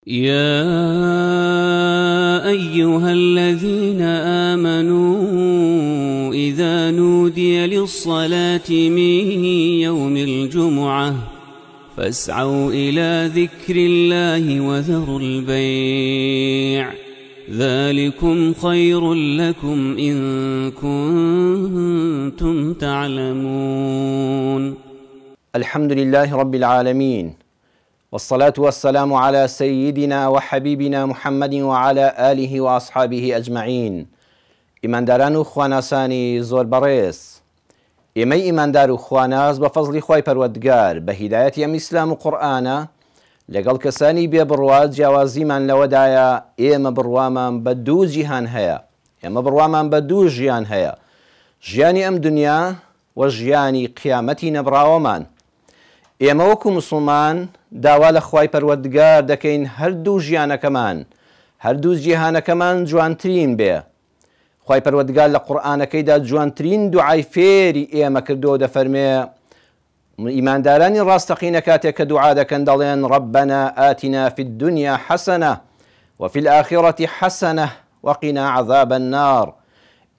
يا أيها الذين آمنوا إذا نودي للصلاة من يوم الجمعة فاسعوا إلى ذكر الله وذروا البيع ذلكم خير لكم إن كنتم تعلمون. الحمد لله رب العالمين، والصلاة والسلام على سيدنا وحبيبنا محمد وعلى آله وأصحابه أجمعين. ئیمانداران و خواناسانی زۆر بەڕێز، ئێمەی ئیماندار و خواناس بە فەزڵی خوای پەروەردگار بە هیدایەتی ئەم ئیسلام و قورئانە لەگەڵ کەسانی بێ بڕوا جیاوازیمان لەوەدایە ئێمە بڕوامان بە دوو جیهان هەیە، ئێمە بڕوامان بە دوو ژیان هەیە، ژیانی ئەم دنیا و ژیانی قیامەتی نەبراوەمان. ئێمە وەکو مسلمان داوا لە خوای پەروەردگار دەکەین هەردوو ژیانەکەمان، هەردوو جیهانەکەمان جوانترین بێ. خوای پەروەردگار لە قورئانەکەیدا جوانترین دوعای فێری ئێمە کردو دەفەرمێ ئیماندارانی ڕاستەقینە کاتێک کە دوعا دەکەن دەڵێن ربنا آتنا في الدنيا حسنة وفي الآخرة حسنة وقنا عذاب النار.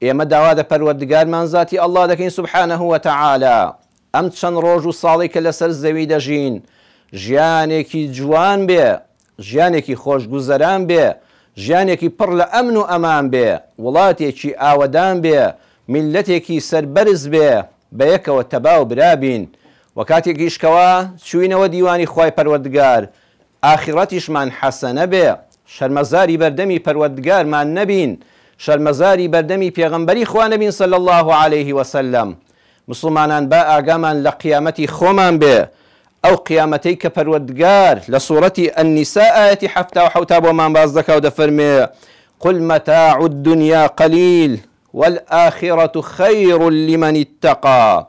ئێمە داوا لە پەروەردگارمان ذاتی ئەڵڵا دەکەین سبحانه وتعالى ئەم چەند ڕۆژ و ساڵی کە لەسەر زەوی دەژین ژیانێکی جوان بێ، ژیانێکی خۆشگوزەران بێ، ژیانێکی پڕ لە ئەمن و ئەمان بێ، وڵاتێکی ئاوەدان بێ، میلەتێکی سەربەرز بێ، بە یەکەوە تەبا و برابین. و کاتێکیشکەوە چوینەوە دیوانی خوای پەروەردگار ئاخرەتیشمان حەسەنە بێ، شەرمەزاری بەردەمی پەروەردگارمان نەبین، شەرمەزاری بەردەمی پێغەمبەری خوا نەبین صلی الله عليه وسلم. مسلمانان با ئاگامان لە قیامەتی خۆمان بێ، ئەو قیامەتەی کە پەروەردگار لە سوورەتی ئەنیساء ئایەتی 77 بۆمان باز دەکا و دەفەرمێ قل متاع الدنيا قليل والآخرة خير لمن اتقى.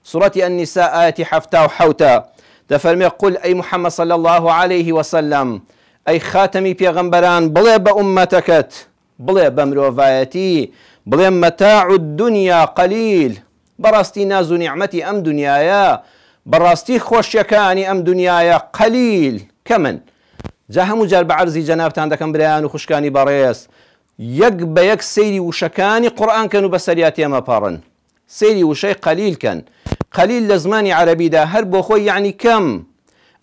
سوورەتی ئەنیساء ئایەتی 77 دەفەرمێ قل ئەی محەممەد صلی الله عليه وسلم، ئەی خاتەمی پێغەمبەران بڵێ بە ئومەتەکەت، بڵێ بە مرۆڤایەتی، بڵێ متاع الدنيا قليل، بەڕاستی ناز و نیعمەتی ئەم دنیایە، بەڕاستی خۆشیەکانی ئەم دنیایە قەلیل کەمن. جا هەموو جار بە عەرزی جەنابتان دەکەم برایان و خوشکانی بەڕێز، یەک بە یەک سەیری وشەکانی قورئان کەن و بەسەریا تێمەپەڕن. سەیری وشەی قەلیل کەن. قەلیل لە زمانی عەرەبیدا هەر بۆ خۆی یعنی کەم.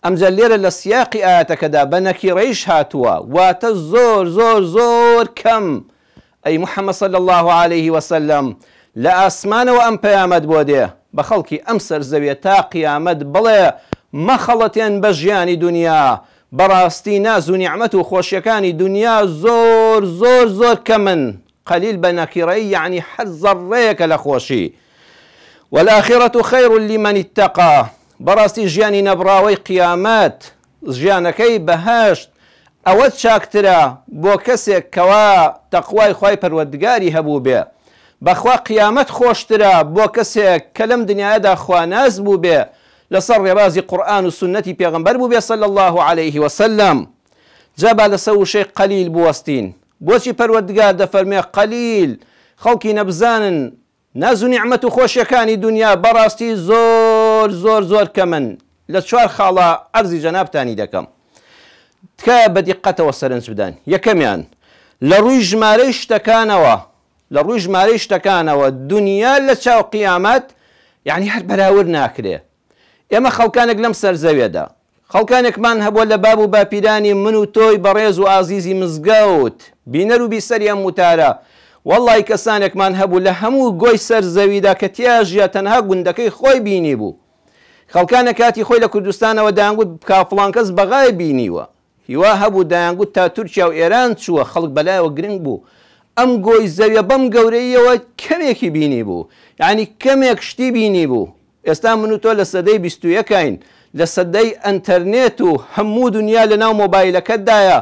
ئەمجا لێرە لە سیاقی ئاەتەکەدا بە نەکیڕەیش هاتووە، واتە زۆر زۆر زۆر کەم. ئەی محەممەد صلی الله عليه وسلم، لە ئاسمانەوە ئەم پەیامەت بۆ دێ بە خەڵکی ئەم سەرزەویە تا قیامەت بڵێ مەخەڵەتێن بە ژیانی دنیا، بەڕاستی ناز و نیعمەت و خۆشیەکانی دنیا زۆر زۆر زۆر کەمن. قەلیل بە نەکیڕەیی یعنی هەر زەڕەیەکە لە خۆشی. والآخرة خير لمن اتقى. بەڕاستی ژیانی نەبراوەی قیامەت، ژیانەکەی بەهەشت ئەوە چاکترە بۆ کەسێک کەوا تەقوای خوای پەروەردگاری هەبوو بێ. بەخوا قیامەت خۆشترە بۆ کەسێک کە لەم دنیادا خواناز بوو بێ، لەسەر ڕێبازی قورئان و سنەتی پێغەمبەر بوو بێ صلی الله عليه وسلم. جا با لەسەر وشەی قەلیل بوەستین. بۆچی پەروەردگار دەفەرمێ قەلیل؟ خەڵکی نەبزانن ناز و نیعمەت و خۆشیەکانی دنیا بەڕاستی زۆر زۆر زۆر کەمن. لە چوار خاڵە عەرزی جەنابتانی دەکەم تکایە بە دیقەتەوە سەرنج بدەن. یەکەمیان لە ڕووی ژمارەی شتەکانەوە، لە ڕووی ژمارەی شتەکانەوە دنیا لە چاو قیامەت یعنی هەر بەراورد ناکرێ. ئێمە خەڵکانێک لەم سەرزەوێدا، خەڵکانێکمان هەبووە لە باب و باپیرانی من و تۆی بەڕێز و ئازیزی مزگەوت، بینەر و بیسەری ئەم وتارە، وەڵڵی کەسانێکمان هەبوو لە هەموو گۆی سەرزەویدا کە تیاژە تەنها گوندەکەی خۆی بینی بوو. خەڵکانە کاتی خۆی لە کوردستانەوە دایانگوت کا فڵان کەس بەغای بینیوە، هیوا هەبوو دایانگوت تا تورکیا و ئێران چووە، خەڵک بەلایەوە گرنگ بوو. ئەم گۆی زەویە بەم گەورەیەوە کەمێکی بینی بوو، یعنی کەمێک شتی بینی بوو. ئێستا من و تۆ لە سەدەی 21ین، لە سەدەی ئەنتەرنێت و هەموو دنیا لە ناو مۆبایلەکەتدایە.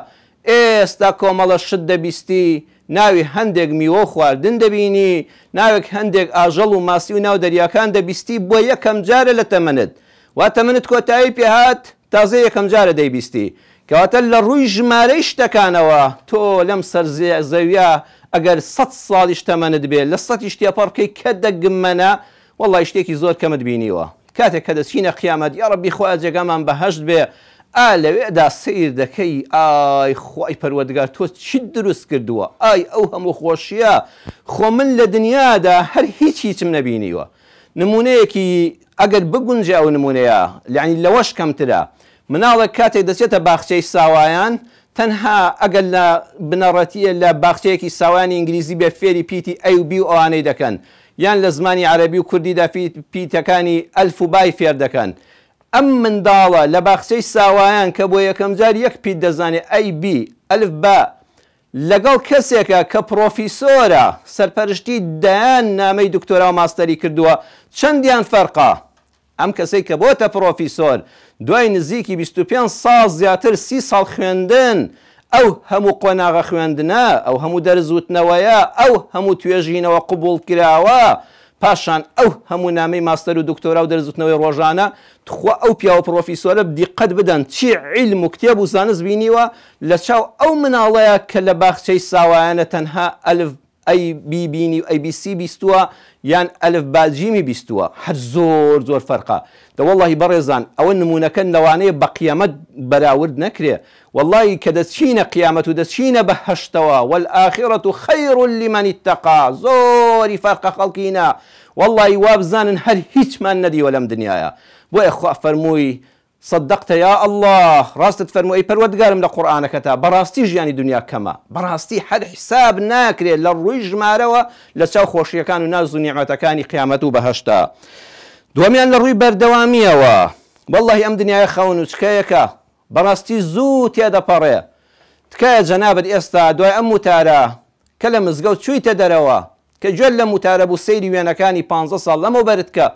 ئێستا کۆمەڵە شت دەبیستی، ناوی هەندێک میوە خواردن دەبینی، ناوێک هەندێک ئاژەڵ و ماسی و ناو دەریاکان دەبیستی بۆ یەکەم جارە لە تەمەنت. وا تەمەنت کۆتایی پێهات تازە یەکەم جارە دەیبیستی. کەواتە لە ڕووی ژمارەی شتەکانەوە تۆ لەم سەر زەویە ئەگەر 100 ساڵیش تەمەنت بێ لە 100 تێپەڕکەی کە دەگمەنە، وەڵڵای شتێکی زۆر کەمت بینیوە. کاتێک کە دەچینە قیامەت یا ڕەبی خوا جێگامان بەهەشت بێ، لەوێدا سیر دەکەی ئای خوای پەروەردگار تۆ چی دروست کردووە ئای ئەو هەموو خۆشیە خۆ من لە دنیادا هەر هیچم نەبینیوە نمونەیەکی ئەگەر بگونجێ ئەو نمونەیە یعنی لەوەش کەمترە مناڵێک کاتێک دەچێتە باخچەی ساوایان تەنها ئەگەر لە بنەڕەتیە لە باخچەیەکی ساوانی ئینگلیزی بێ فێری پیتی ئەی و بی و ئەوانەی دەکەن یان لە زمانی عەرەبی و کوردیدا پیتەکانی ئەلف و بای فێر دەکەن ئەم منداڵە لە باخچەی ساوایان کە بۆ یەکەم جار یەک پیت دەزانێت ئەی بی ئەلف با لەگەڵ کەسێکە کە پرۆفیسۆرە سەرپەرشتی دایان نامەی دکتۆرا و ماستەری کردووە چەندیان فەرقا ئەم کەسەی کە بۆتە پرۆفیسۆر دوای نزیکی 25 ساڵ زیاتر 30 ساڵ خوێندن ئەو هەموو قۆناغە خوێندنە ئەو هەموو دەرزوتنەوەیە ئەو هەموو توێژینەوە قبول کراوە پاشان ئەو هەموو نامەی ماستەر و دکتۆرا و دەرزوتنەوەی ڕۆژانە تخوا ئەو پیاوە پرۆفیسۆرە دیقەت بدەن چی عیلم و کتێب و زانست بینیوە لە چاو ئەو مناڵەیە کە لە باخچەی ساوایانە تەنها ئەلف ئەی بی بینی و ئەی بی سی بیستووە یان ئەلف باجیمی بیستووە هەر زۆر فەرقا دەوەڵی بەڕێزان ئەوە نمونونەکە لەوانەیە بە قیامەت بەراورد نەکرێ واللهی کە دەچینە قیامەت و دەچینە بە هەشتەوە والآخرة خير لمن اتقى زۆری فەرقە خەڵکینە واللهی وابزانن هەر هیچمان نەدیوە لەم دنیاە بۆیە خوا فەرمووی صدقت يا الله راستت فرمو اي پروردگارم لە قورآنەکەتا بەڕاستی ژیانی دنیا کەمە بەڕاستی هەر حساب ناکرێت لە ڕووی ژمارەوە لە چاو خۆشیەکان و ناز و نیعمەتەکانی قیامەت و بەهەشتا دووەمیان لە ڕووی بەردەوامیەوە واللهی ئەم دنیای خەون و چکەیەکە بەڕاستی زوو تێدەپەڕێ تکایە جەنابەت ئێستا دوای ئەم وتارە کە لە مزگەوت چوویتە دەرەوە کە گوێت لە وتارە بوو سەیری وێنەکانی 15 ساڵ لەمەوبەرت کە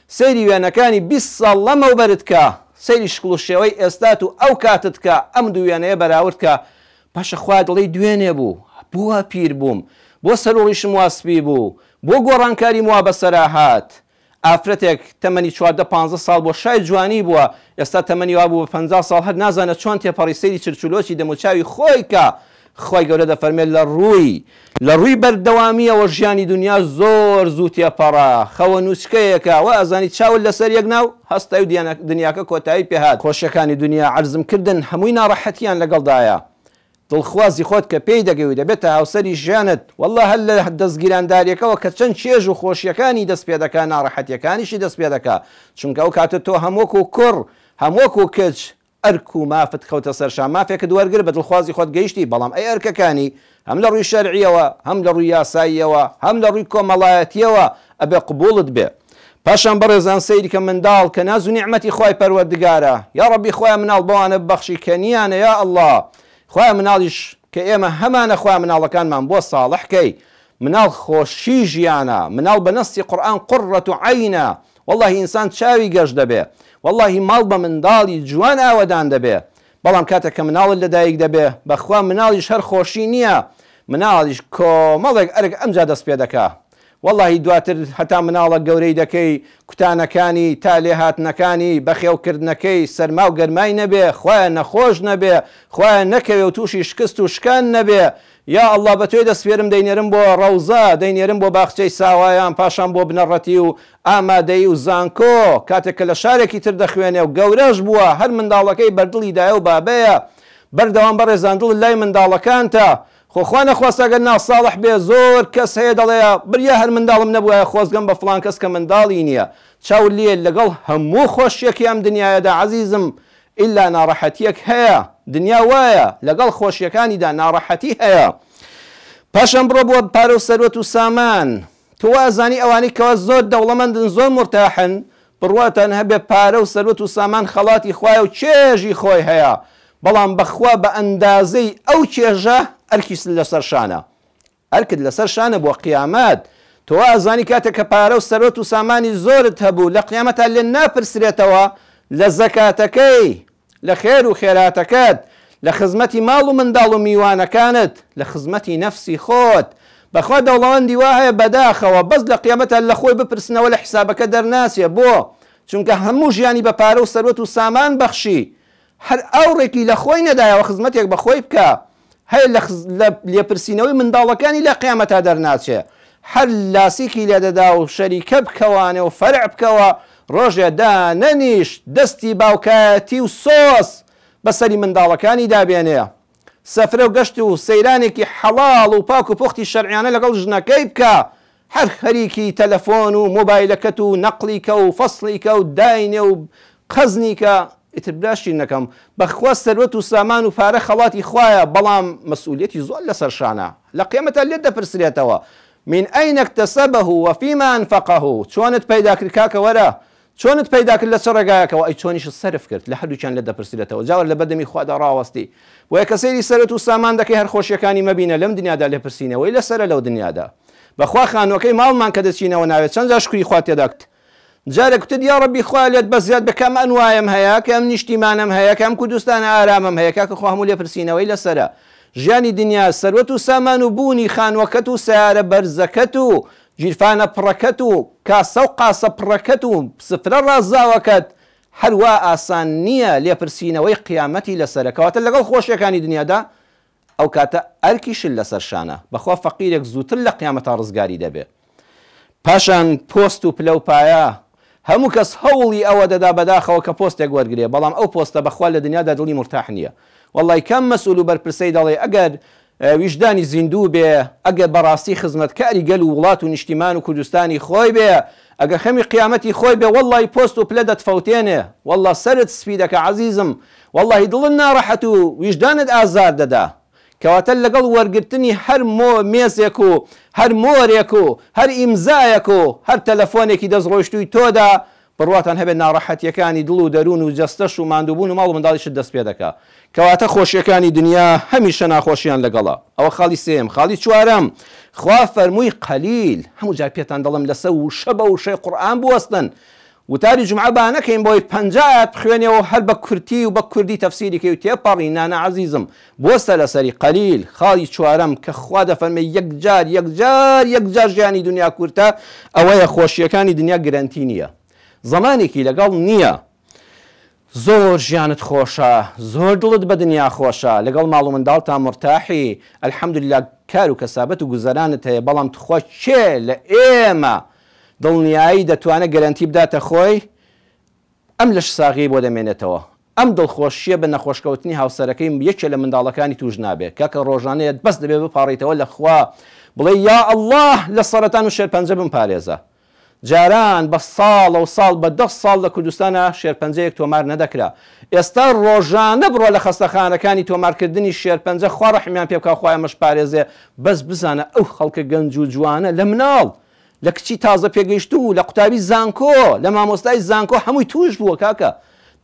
سەیری وێنەکانی 20 ساڵ لەمەوبەرت کە سەیری شکڵ و شێوەی ئێستات و ئەو کاتت کە ئەم دوێنەیە بەراورد کە پاشە خوا دڵی دوێنێ بوو بووە پیر بووم بۆ سەرۆڕیشم واسپی بوو بۆ گۆڕانکاری وا بەسەرا هات ئافرەتێک تەمەنی 14-15 ساڵ بۆ شای جوانی بووە ئێستا تەمەنی وا بوو بە 50 ساڵ هەر نازانێت چۆن تێپەڕی سەیری چرچولۆکی دەموچاوی خۆی کە خۆی گەورە دەفەرمێت لە ڕووی بەردەوامیەوە ژیانی دنیا زۆر زوو تێپەڕا خەوە نووچکەیەکە و ئەزانی چاول لەسەر یەک ناو هەستای و دنیاکە کۆتایی پێهات خۆشیەکانی دنیا عەرزم کردن هەمووی ناڕەحەتیان لەگەڵدایە دڵخوازی خۆت کە پێی دەگەوی دەبێتە هاوسەری ژیانت والله هەر لە دەستگیرانداریەکەەوە کە چەند چێژ و خۆشیەکانی دەست پێ دەکات ناڕەحەتیەکانیشی دەست پێ دەکات چونکە ئەو کاتە تۆ هەمووەکو کوڕ هەمووەکو کچ ئەرک و مافت خەوتە سەرشان مافێکە دووەرگر بە دڵخوازی خۆت گەیشتی بەڵام ئەی ئەرکەکانی هەم لە ڕووی شەرعیەوە هەم لە ڕووی یاساییەوە هەم لە ڕووی کۆمەڵایەتیەوە ئەبێ قبوڵت بێ پاشان بەڕێزان سەیری کە منداڵ کە ناز و نیعمەتی خوای پەروەردگارە یا ڕەبی خۆیان مناڵ بەوانە بەخشی کەنیانە یا ئەڵڵا خۆیان مناڵیش کە ئێمە هەمانە خۆیان مناڵەکانمان بۆ ساڵحکەی مناڵ خۆشی ژیانە مناڵ بە نەستی قورئان قڕەت عەینە واللهی ئینسان چاوی گەشت دەبێ واللهی ماڵ بە منداڵی جوان ئاوەدان دەبێ بەڵام کاتێک کە مناڵت لەدایک دەبێ بەخوا مناڵیش هەر خۆشی نییە مناڵیش کۆمەڵێک ئەرک ئەمجا دەست پێ دەکا واللهی دواتر هەتا مناڵە گەورەی دەکەی کوتانەکانی تا لێهاتنەکانی بەخێوکردنەکەی سەرما و گەرمای نەبێ خۆیان نەخۆش نەبێ خۆیان نەکەوێ و تووشی شکست و شکان نەبێ یا ئەڵڵا بە تۆی دەسپێرم دەینێرم بۆ ڕەوزە دەینێرم بۆ باخچەی ساوایان پاشان بۆ بنەڕەتی و ئامادەی و زانکۆ کاتێک کە لە شارێکی تر دەخوێنێ و گەورەش بووە هەر منداڵەکەی بەردڵی دایە و بابەیە بەردەوام بەڕێزاندڵ لای منداڵەکانتە خۆخوا نەخواستەگەر ناساڵح بێ زۆر کەس هەیە دەڵێ بڕیا هەر منداڵم نەبووە خۆزگەم بە فڵان کەس کە منداڵی نییە چاو لێ لەگەڵ هەموو خۆشیەکی ئەم دنیاەدا عەزیزم ئیلا ناڕەحەتیەک هەیە دنیا وایە لەگەڵ خۆشیەکانیدا ناڕەحەتی هەیە پاشان بڕۆ بۆ پارە و سەروەت و سامان تۆ وازانی ئەوانەی کەوا زۆر دەوڵەمەندن زۆر مرتاحن بڕواتان هەبێ پارە و سەروەت و سامان خەڵاتی خوایە و چێژی خۆی هەیە بەڵام بەخوا بە ئەندازەی ئەو چێژە ئەرکی لەسەر شانە ئەرکت لەسەر شانە بۆ قیامەت تۆ ئازانی کاتێک کە پارە و سەروەت و سامانی زۆرت هەبوو لە قیامەتە لێ ناپرسرێتەوە لە زەکاتەکەی لە خێر و خێراتەکەت لە خزمەتی ماڵ و منداڵ و میوانەکانت لە خزمەتی نەفسی خۆت بەخوا دەوڵەمەندی وا هەیە بەداخەوە بەس لە قیامەتە لە خۆی بپرسنەوە لە حیسابەکە دەرناسێ بۆ چونکە هەموو ژیانی بە پارە و سەروەت و سامان بەخشی هەر ئەوڕێکی لە خۆی نەدایەوە خزمەتێک بە خۆی بکە هەیە لە لێپرسینەوەی منداڵەکانی لە قیامەتا دەرناچێ هەر لاسیکی لێدەدا و شەریکە بکەوانێ و فەرع بکەوە ڕۆژێدا نەنیش دەستی باوکایەتی و سۆس بەسەری منداڵەکانی دابێنێ، سەفرە و گەشت و سەیرانێکی حەڵاڵ و پاک و پوختی شەرعیانە لەگەڵ ژنەکەی بکە، هەر خەریکی تەلەفۆن و مۆبایلەکەت و نەقلیکە و فەسڵیکە و داینێ و قەزنیکە. ئیتر براشی نەکەم بەخوا سەروەت و سامان و پارە خەڵاتی خوایە، بەڵام مەسئولیەتی زۆر لەسەر شانە، لە قیامەتە لێت دەپرسرێتەوە من ئەین اکتسبه وفیما أنفقه، چۆنت پەیدا کرد کاکە وەرە، چۆنت پەیدا کرد لە چ ڕێگایەکەوە، ئەی چۆنیش سەرف کرد، لە هەردووکیان لێت دەپرسرێتەوە. جاوە لە بەردەمی خوادا ڕاوەستی بۆیە کە سەیری سەرەت و سامان دەکەی هەر خۆشیەکانی مەبینە لەم دنیادا لێپرسینەوەی لەسەرە لەو دنیادا. بەخوا خانووەکەی ماڵمان کە دەچینەوە ناوێت چەند جار شکری خوا تێدەکت، جارێک وتت یا ڕەبی خوا لێت بەزیاد بکەم ئەنوایم هەیە کە ئەم نیشتیمانم هەیە کە ئەم کوردستانە ئارامم هەیە کاکە خوا هەموو لێپرسینەوەی لەسەرە. ژیانی دنیا سەروەت و سامان و بوونی خانووەکەت و سیارە بەرزەکەت و جیرفانە پڕەکەت و کاسە و قاسە پڕەکەت و سفرە ڕازاوەکەت هەروە ئاسان نییە لێپرسینەوەی قیامەتی لەسەرەکەواتە لەگەڵ خۆشیەکانی دنیادا ئەو کاتە ئەرکیشل لەسەر شانە، بەخوا فەقیرێک زووتر لە قیامەتە ڕزگاری دەبێت. پاشان پۆست و پلە و پایە هەموو کەس هەوڵی ئەوە دەدا بەداخەوە کە پۆستێک وەرگێ، بەڵام ئەو پۆستە بەخوا لە دنیادا دڵی مرتاح نییە. وەڵی کەم مەسئول و بەرپرسەی دەڵێ ئەگەر ویژدانی زیندوو بێ، ئەگەر بەڕاستی خزمەتکاری گەل و وڵات و نیشتیمان و کوردستانی خۆی بێ، ئەگەر خەمی قیامەتی خۆی بێ، وەڵی پۆست و پلە دەتفەوتێنێ، وەڵا سەرت سپی دەکە عەزیزم، وەڵی دڵت ناڕەحەت و ویژدانت ئازار دەدا. کەواتە لەگەڵ وەرگرتنی هەر مێزێک و هەر مۆرێک و هەر ئیمزایەک و هەر تەلەفۆنێکی دەستڕۆیشتووی تۆدا بڕواتان هەبێت ناڕەحەتیەکانی دڵ و دەروون و جەستەش و ماندووبوون و ماڵ و منداڵیشت دەست پێ دەکا. کەواتە خۆشیەکانی دنیا هەمیشە ناخۆشیان لەگەڵا. ئەوە خاڵی سێم. خاڵی چوارەم، خوا فەرمووی قەلیل، هەموو جار پێتان دەڵم لەسەر وشە بە وشەی قورئان بوەستن، وتاری جمعە با نەکەین بۆی 50 ئاەت بخوێنێەوە هەر بە کورتی و بە کوردی تەفسیریکەی و تێپەڕی نانە عەزیزم بوەستە لەسەری قەلیل. خاڵی چوارەم کە خوا دەفەرمێ یەکجار ژیانی دنیا کورتە، ئەوەیە خۆشیەکانی دنیا گرنتی نییە، زەمانێکی لەگەڵ نییە، زۆر ژیانت خۆشە، زۆر دڵت بە دنیا خۆشە، لەگەڵ ماڵ و منداڵ تا مرتاحی، ئەلحەمدوللا کار و کەسابەت و گوزەرانت هەیە، بەڵام تخوا چێ لە ئێمە دڵنیایی دەتوانێت گەرانتی بداتە خۆی ئەم لەش ساغی بۆ دەمێنێتەوە. ئەم دڵخۆشیە بە نەخۆشکەوتنی هاوسەرەکەی یەکێ لە منداڵەکانی توش نابێت، کاکە ڕۆژانەیە بەس دەبێت بپاڕیتەوە لە خوا بڵێ یا ئەڵڵاه لە سەرەتان و شێرپەنجە بمپارێزە. جاران بە ساڵە و ساڵ بە 10 ساڵ لە کوردستانە شێرپەنجەیەک تۆمار نەدەکرا. ئێستا ڕۆژانە بڕۆ لە خەستەخانەکانی تۆمارکردنی شێرپەنجە خوا ڕەحمیان پێ بکا خوای ئەمەش پارێزێ، بەس بزانە ئەو خەڵکە گەنج و جوانە لە مناڵ لە کچی تازە پێگەیشتوو لە قوتابی زانکۆ لە مامۆستای زانکۆ هەمووی توش بووە کاکە،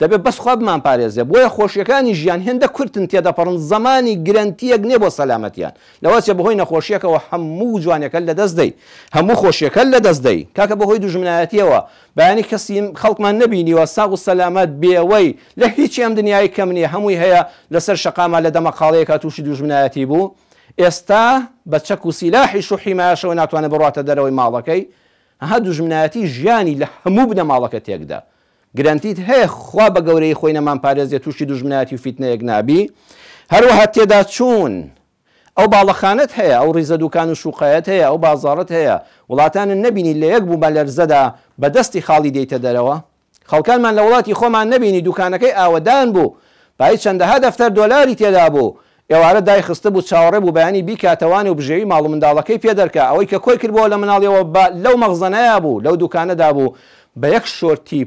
دەبێت بەس خوا بمان پارێزێ. بۆیە خۆشیەکانی ژیان هێندە کورتن تێدەپەڕن، زمانی گرنتیەک نییە بۆ سەلامەتیان، لەوەچێ بەهۆی نەخۆشیەکەەوە هەموو جوانەکە لە دەست دەی، هەموو خۆشیەکە لە دەست دەی کاکە بەهۆی دوژمنایەتیەوە. بەیانی کەسی خەڵکمان نەبینیوە ساغ و سەلامەت بێوەی لە هیچ ئەم دنیای کەم نییە، هەمووی هەیە لەسەر شەقاما لە دەمەقاڵەیەکە تووشی دوژمنایەتی بوو، ئێستا بە چەک و سیلاحی شوحیمایەشەوە ناتوانێت بڕاتە دەرەوەی ماڵەکەی. هە دوژمنایەتی ژیانی لە هەموو بنە ماڵەکە تێکدا. گرنتیت هەیە خوا بە گەورەی خۆی نەمان پارێزێت تووشی دوژمنایەتی و فیتنەیەک نابی. هەروەها تێدا چوون ئەو باڵەخانت هەیە، ئەو ڕیزە دوکان و شوقەیەت هەیە، ئەو بازاڕت هەیە، وڵاتانت نەبینی لە یەک بوو بە لەرزەدا بە دەستی خاڵی دێتە دەرەوە. خەڵکانمان لە وڵاتی خۆمان نەبینی دوکانەکەی ئاوەدان بوو، پای چەندەها دەفتەر دۆلاری تێدا بوو، ئێوارە دای خستە بوو چاوەڕێ بوو بەیانی بیکاتەوانی و بژێوی ماڵ و منداڵەکەی پێدەرکە، ئەوەی کە کۆی کردبەوە لە مناڵیەوە لەو مەغزەنەیە بوو لەو دوکانەدا بوو بە یەک شۆرتی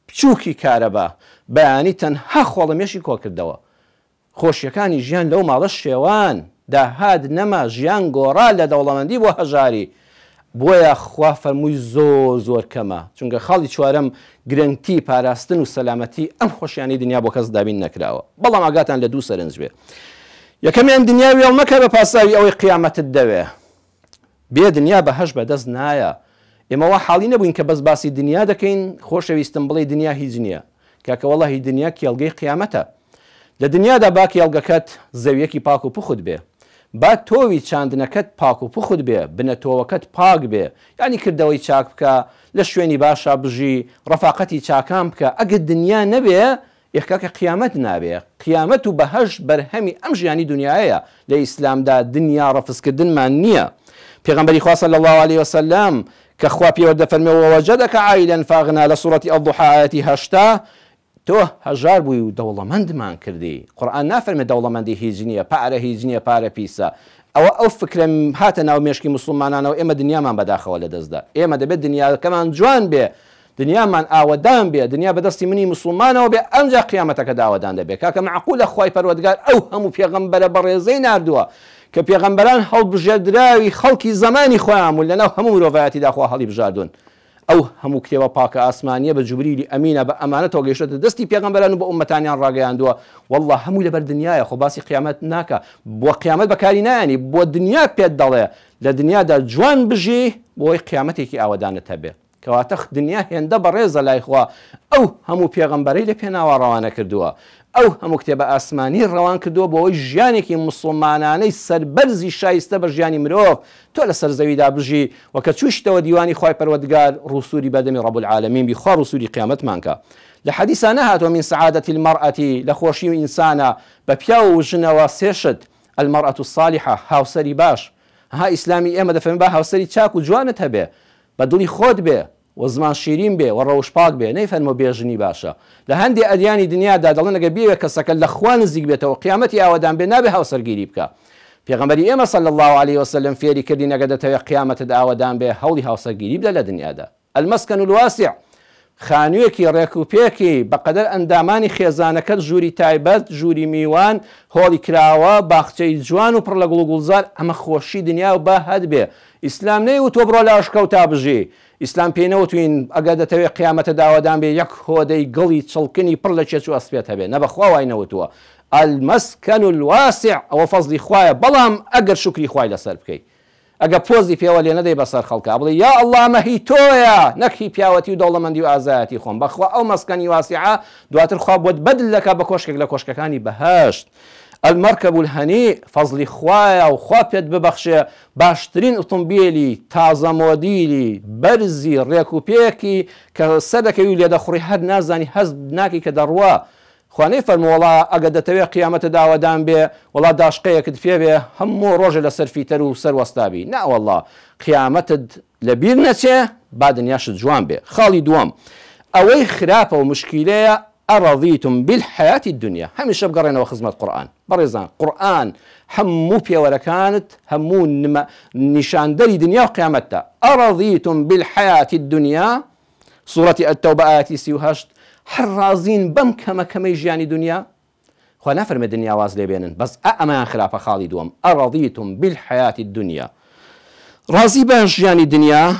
بچووکی کارەبا بەیانی تەنها خۆڵەمێشی کۆ کردەوە. خۆشیەکانی ژیان لەو ماڵە شێوان داهات نەما ژیان گۆڕا لە دەوڵەمەندی بۆ هەژاری. بۆیە خوا فەرمووی زۆر کەمە، چونکە خاڵی چوارەم گرنگتی پاراستن و سەلامەتی ئەم خۆشیانی دنیا بۆ کەس دابین نەکراوە. بەڵام ئاگاتان لە دوو سەرنج بێ. یەکەمیان دنیا وێڵ مەکە بە پاساوی ئەوەی قیامەتت دەوێ، بێ دنیا بەهەش بەدەست نایە. ئێمەوە حاڵی نەبووین کە بەس باسی دنیا دەکەین، خۆشەویستم بڵێ دنیا هیچ نییە، کاکە وەڵاهی دنیا کێڵگەی قیامەتە. لە دنیادا با کێڵگەکەت زەویەکی پاک و پوخت بێ، با تۆوی چاندنەکەت پاک و پوخت بێ، بنە تۆوەکەت پاک بێ، یعنی کردەوەی چاک بکە، لە شوێنی باشا بژی، ڕەفاقەتی چاکان بکە. ئەگەر دنیا نەبێ یەکاکە قیامەت نابێ. قیامەت و بەهەش بەرهەمی ئەم ژیانی دنیاەیە. لە ئیسلامدا دنیا ڕەفزکردنمان نییە. پێغەمبەری خوا صلی الله عليه وسلم کە خوا پێوە دەفەرمێ ووەجەدەکە عائیلەن فاغنا لە سوڕەتی ئەڵضحا ئاەتی 8 تۆ هەژار بووی و دەوڵەمەندمان کردی. قورئان نافەرمێ دەوڵەمەندی هیچ نییە، پارە هیچ نییە، پارە پیسە. ئەو فکرە هاتە ناو مێشکی مسلمانانەوە، ئێمە دنیامان بەداخەوە لە دەستدا. ئێمە دەبێت دنیاکەمان جوان بێ، دنیامان ئاوەدان بێ، دنیا بەدەستی منی مسلمانەوە بێ، ئەمجا قیامەتەکە داوەدان دەبێت. کاکە معقولە خوای پەروەردگار ئەو هەموو پێغەمبەرە بەڕێزەی ناردووە کە پێغەمبەران هەڵبژێردراوی خەڵکی زمانی خۆیان و لەناو هەموو مرۆڤایەتیدا خوا هەڵی بژاردون. ئەو هەموو کتێوە پاکە ئاسمانیە بە جوبریلی ئەمینە بە ئەمانەتەوە گەیشتە دەستی پێغەمبەران و بە ئومەتانیان ڕاگەیاندووە. والله هەمووی لەبەر دنیایە، خۆ باسی قیامەت ناکە، بۆ قیامەت بەکاری نایانی، بۆ دنیا پێت دەڵێ لە دنیادا جوان بژی بۆی قیامەتێکی ئاوەدانت هەبێ. کەواتە دنیا هێندە بەڕێزە لای خوا. ئەو هەموو پێغەمبەرەی لە پێناوە ڕەوانە کردووە، ئەو هەموو کتێبە ئاسمانی ڕەوان کردووە بۆەوەی ژیانێکی مسلمانانەی سەربەرزی شایستە بە ژیانی مرۆڤ تۆ لە سەرزەویدا بژی و کە چوشتەوە دیوانی خوای پەروەردگار ڕوسوری بەدەمی ڕەب العالەمین بی، خوا ڕوسوری قیامەتمان کە. لە حەدیثە نەهاتوە من سعادەتی المەرئەتی، لە خۆشی و ئینسانە بە پیا و ژنەوە سێشت المەرئەة الصالحة، هاوسەری باش. ها ئیسلامی ئێمە دەفەرمێ با هاوسەری چاک و جوانت هەبێ، بە دڵی خۆت بێ و زمان شیرین بێ و ڕەوش پاک بێ، نەیفەرمۆ بێژنی باشە. لە هەندێک ئەدیانی دنیادا دەڵێن ئەگەر بێوێ کەسەکە لە خوا نزیک بێتەوە قیامەتی ئاوەدان بێ، نابێ هاوسەرگیری بکە. پێغەمبەری ئێمە صلی الله عليه وسلم فێری کردی ئەگەر دەتەوێت قیامەتت ئاوەدان بێ هەوڵی هاوسەرگیری بدە لە دنیادا. المەسکەن الواسع، خانوویەکی ڕێکوپێکی بەقەدەر ئەندامانی خێزانەکەت، ژووری تایبەت، ژووری میوان، هۆڵی کراوە، باخچەی جوان و پڕ لە گوڵ و گوڵزار، ئەمە خۆشی دنیا و با هەد بێ. ئیسلام نەیوت تۆ بڕۆ لە ئەشکەوتا بژی. ئیسلام پێی نەوتوین ئەگەر دەتەوێت قیامەتە داوەدان بێ یەک هۆدەی گڵی چڵکنی پڕ لە چێچ و ئەسپێت هەبێ، نە بەخوا وای نەوتووە. المەسکەن الواسع، ئەوە فەزلی خوایە، بەڵام ئەگەر شکری خوای لەسەر بکەیت، ئەگە پۆزی پێوە لێ نەدەی بەسەر خەڵکە بڵێ یا ئەڵڵا ئەمە هی تۆیە، نەک هی پیاوەتی و دەوڵەمەندی و ئازایەتی خۆم. بەخوا ئەو مەسکەنی واسعە دواتر خوا بۆت بەدل دەکا بە کۆشکێک لە کۆشکەکانی بەهەشت. المەرکەب الهەنی، فەزلی خوایە و خوا پێت ببەخشێ باشترین ئۆتۆمبیلی تازە مۆدیلی بەرزی ڕێکوپێکی کە سەدەکەوی و لێ دەخوڕی هەر نازانی هەز ناکی کە دەڕوا. خوا نەیفەرمووە وەڵا ئەگەر دەتەوێت قیامەتە داوەدان بێ وەڵا داشقەیەکت پێ بێ هەموو ڕۆژە لە سەر فیتەر و سەر وەستابی. نا وەڵا قیامەتت لەبیر نەچێ با دنیاشت جوان بێ. خاڵی دووەم ئەوەی خراپە و مشکیلەیە ئەڕەضیتم بالحیاتی الدنیا. هەمیشە بگەڕێنەوە خزمەت قورئان. بەڕێزان قورئان هەموو پێوەرەکانت هەموو نیشاندەری دنیا و قیامەتە. ئەڕەضیتم بالحیاتی الدنیا، سوورەتی التەوبە ئایەتی 38. هەر ڕازین بەم کەمەکەمەی ژیانی دنیا؟ خوا نافەرمێ دنیا واز لێ بێنن، بەس ئەمەیان خراپە. خاڵی دووەم ئەڕەضیتم بالحیاتی الدنیا، ڕازی بە ژیانی دنیا.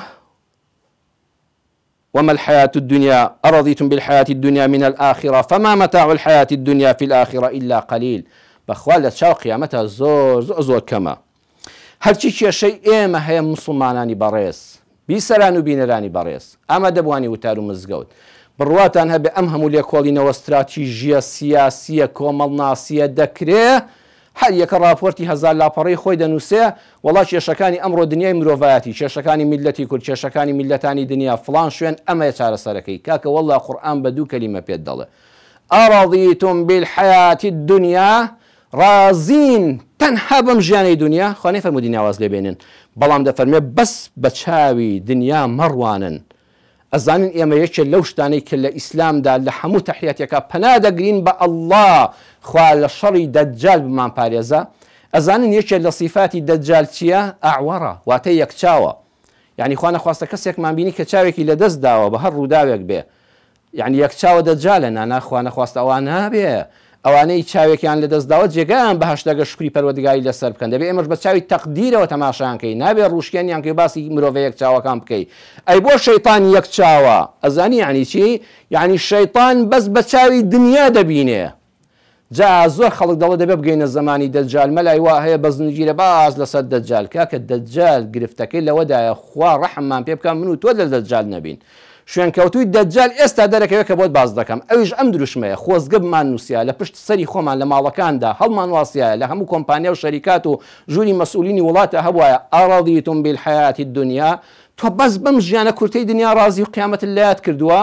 وما الحياة الدنيا أرضيتم بالحياة الدنيا من الآخرة فما متاع الحياة الدنيا في الآخرة إلا قليل. بخوال شاو قيامتها زور زور زور كما هرچی شيء ئێمە هەیە مسلمانانی بەڕێز، بیسەران و بینەرانی بەڕێز، ئەمە دەبوانی وتار و مزگەوت بڕواتان هەبێ ئەم هەموو لێکۆڵینەوە استراتیژیە سیاسیە کۆمەڵناسیە دەکرێ. هەر یەکە راپۆرتی هەزار لاپەڕەی خۆی دەنووسێ وڵا کێشەکانی ئەمڕۆ دنیای مرۆڤایەتی، کێشەکانی میلەتی کورد، کێشەکانی میلەتانی دنیا فڵان شوێن ئەمەیە چارەسەرەکەی. کاکە وەڵا قورئان بە دوو کەلیمە پێت دەڵێ ئەڕەضیتم بالحیاتی الدنیا، ڕازین تەنها بەم ژیانەی دنیا. خوا نەیفەرموو دنیا واز لێ بێنن، بەڵام دەفەرمێ بەس بە چاوی دنیا مەڕوانن. ئەزانن ئێمە یەکێک لەو شتانەی کە لە ئیسلامدا لە هەموو تەحیەتێکە پەنا دەگرین بە ئەڵڵا خوا لە شەڕی دەجال بمان پارێزە. ئەزانن یەکێک لە صیفاتی دەجال چییە؟ ئەعوەڕە، واتە یەکچاوە. یعنی خوا نەخواستە کەسێکمان بینی کە چاوێکی لە دەست داوە بە هەر ڕووداوێک بێ، یعنی یەکچاوە دەجالە. ناخوا نەخواستە ئەوان نابێ، ئەوانەی چاوێکیان لە دەستداوە جێگایان بەهەشتەگە شکری پەروەردگاری لەسەر بکەن. دەبێ ئێمەش بە چاوی تەقدیرەوە تەماشایانکەی، نابێ ڕوشکێنیان کە باسی مرۆڤ یەک چاوەکان بکەیت. ئەی بۆ شەیطان یەک چاوە؟ ئەزانی یعنی چی؟ یعنی شەیطان بەس بە چاوی دنیا دەبینێ. جا زۆر خەڵک دەڵێ دەبێ بگەینە زمانی دەجال، مەلای وا هەیە بە زنجیرە باز لەسەر دەجال. کاکە دەجال گرفتەکەی لەوەدایە خوا ڕەحممان پێ بکەم من و تۆ لە دەجال نەبین. شوێنکەوتوی دەجال ئێستا دەرەکەوێت کە بۆت باز دەکەم، ئەویش ئەم دروشمەیە خۆزگە بمان نووسیا لە پشت سەری خۆمان لە ماڵەکاندا هەڵمان واسیایە لە هەموو کۆمپانیا و شەریکات و ژووری مەسئولینی وڵاتە هەبوایە ئەڕەضیتم بالحیاتی الدنیا. تۆ بەس بەم ژیانە کورتەی دنیا ڕازی و قیامەت لایەت کردووە؟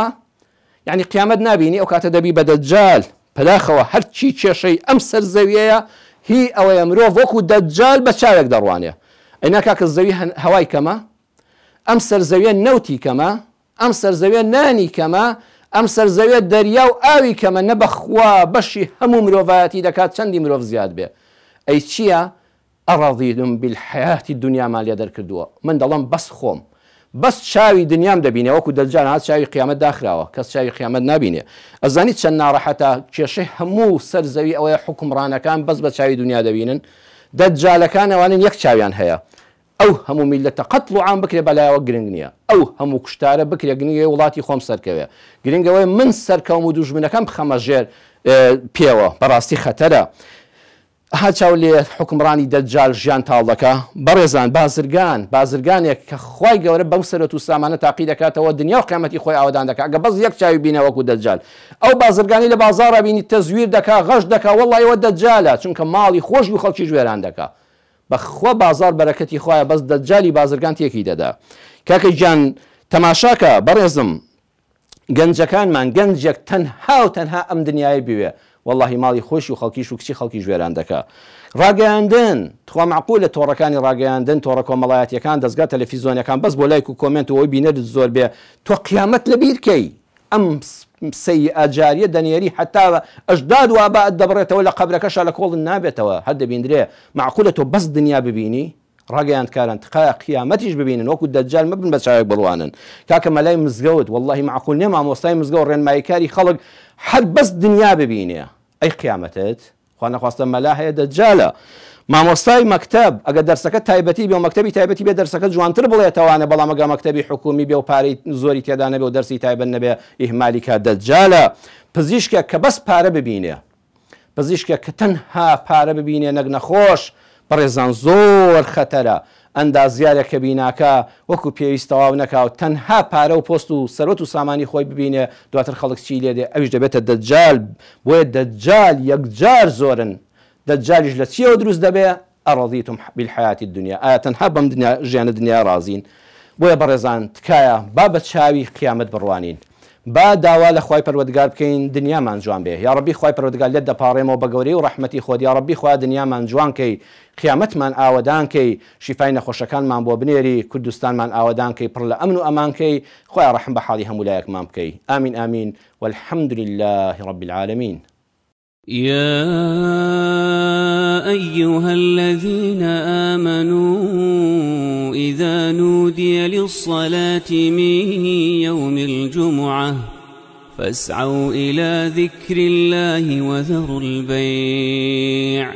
یعنی قیامەت نابینی؟ ئەو کاتە دەبی بە دەجال پەداخەوە هەرچی کێشەی ئەم سەرزەویەیە هی ئەوەیە مرۆڤ وەکو دەجال بە چاوێک دەڕوانێ. ئەینا کاکە زەوی هەوای کەمە، ئەم سەرزەویە نەوتی کەمە، ئەم سەرزەویە نانی کەمە، ئەم سەرزەویە دەریا و ئاوی کەمە نەبەخوا بەشی هەموو مرۆڤایەتی دەکات چەندی مرۆڤ زیاد بێ ئەی چییە؟ ئەڕەضیتم بالحەیاتی دنیامان لێ دەرکردووە من دەڵێم بەس خۆم بەس چاوی دنیام دەبینێ وەکو دەجال هات چاوی قیامەت داخراوە کەس چاوی قیامەت نابینێ ئەزانیت چەند ناڕەحەتە کێشەی هەموو سەرزەوی ئەوەیە حکومڕانەکان بەس بە چاوی دنیا دەبینن دەجالەکان ئەوانن یەک چاویان هەیە ئەو هەموو میلەتە قەتڵ و عام بکرێ بەلایەوە گرنگ نییە ئەو هەموو کوشتارە بکرێ گرنگی وڵاتی خۆم سەرکەوێ گرنگەوەی من سەرکەوم و دوژمنەکەم بخەمە ژێر پێوە بەڕاستی خەتەرە ها چاو لێ حکمڕانی دەجال ژیان تاڵ دەکا بەڕێزان بازرگانێک کە خوای گەورە بەو سەرەت و سامانە تاقی دەکاتەوە دنیا و قیامەتی خۆی ئاوادان دەکات ئەگە بەس یەک چاوی بینە وەکو دەجال ئەو بازرگانی لە بازاڕە بینی تەزویر دەکا غەش دەکا وەڵڵای ئەوە دەجالە چونکە ماڵی خۆش و خەڵکی ژوێران دەکا بەخوا بازار بەرەکەتی خوایە بەس دەجالی بازرگان تێکی دەدا کاکەی گیان تەماشاکە بەڕێزم گەنجەکانمان گەنجێک تەنها و تەنها ئەم دنیای بوێ واللهی ماڵی خۆشی و خەڵکیش و کچی خەڵکی ژوێران دەکا ڕاگەیاندن تخوا معقول لە تۆڕەکانی ڕاگەیاندن تۆڕە کۆمەڵایەتیەکان دەستگا تەلەڤیزۆنیەکان بەس بۆ لایک و کۆمنت و ئەوی بینەت زۆر بێ تۆ قیامەت لەبیرکەی ئەم سەیئە جاریە دەنێری حتا ئەژداد و ئابات دەبڕێتەوە لە قەبرەکەشا لە کۆڵ نابێتەوە هەر دەبیندرێ معقولە تۆ بەس دنیا ببینی ڕاگەیاندکاران تقا قیامەتیش ببینن وەکو دەجال مەبن بە چاوێک بڕوانن کاکە مەلای مزگەوت واللهی معقول نییە مامۆستای مزگەوت ڕێنماییکاری خەڵک هەر بەس دنیا ببینێ ئەی قیامەتت خوا نەخواستە مەلا هەیە دەجالە مامۆستای مەکتەب ئەگە دەرسەکە تایبەتی بێ و مەکتەبی تایبەتی بێ دەرسەکە جوانتر بڵێتەوانە بەڵام ئەگە مەکتەبی حکومی بێ و پارەی زۆری تێدا نەبێ و دەرسی تایبەت نەبێ ئیهمالی کات دەجالە پزیشکێک کە بەس پارە ببینێ پزیشکێک کە تەنها پارە ببینێ نەک نەخۆش بەڕێزان زۆر خەتەرە ئەندازیارێک کە بیناکە وەکو پێویست تەواو نەکاوت تەنها پارە و پۆست و سەرۆت و سامانی خۆی ببینێ دواتر خەڵک چی لێ دێ ئەویش دەبێتە دەجال بۆیە دەجال یەکجار زۆرن دەجالیش لە چیەوە دروست دەبێ ئەڕەضیتم بالحەیاتی دنیا ئایا تەنها بەم ژیانە دنیا ڕازین بۆیە بەڕێزان تکایە با بە چاوی قیامەت بڕوانین با داوا لە خوای پەروەردگار بکەین دنیامان جوان بێ یا ڕەبی خوای پەروەردگار لێت دەپاڕێمەوە بە گەورەی و ڕەحمەتی خۆت یا ڕەبی خوا دنیامان جوان کەی قیامەتمان ئاوەدان کەی شیفای نەخۆشەکانمان بۆ بنێری کوردستانمان ئاوەدان کەی پڕ لە ئەمن و ئەمان کەی خوای ڕەحم بە حاڵی هەموو لایەکمان بکەی ئامین ئامین والحمد لله رب العالمين يا أيها الذين آمنوا إذا نودي للصلاة من يوم الجمعة فاسعوا إلى ذكر الله وذروا البيع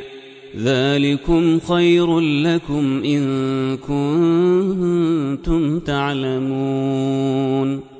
ذلكم خير لكم إن كنتم تعلمون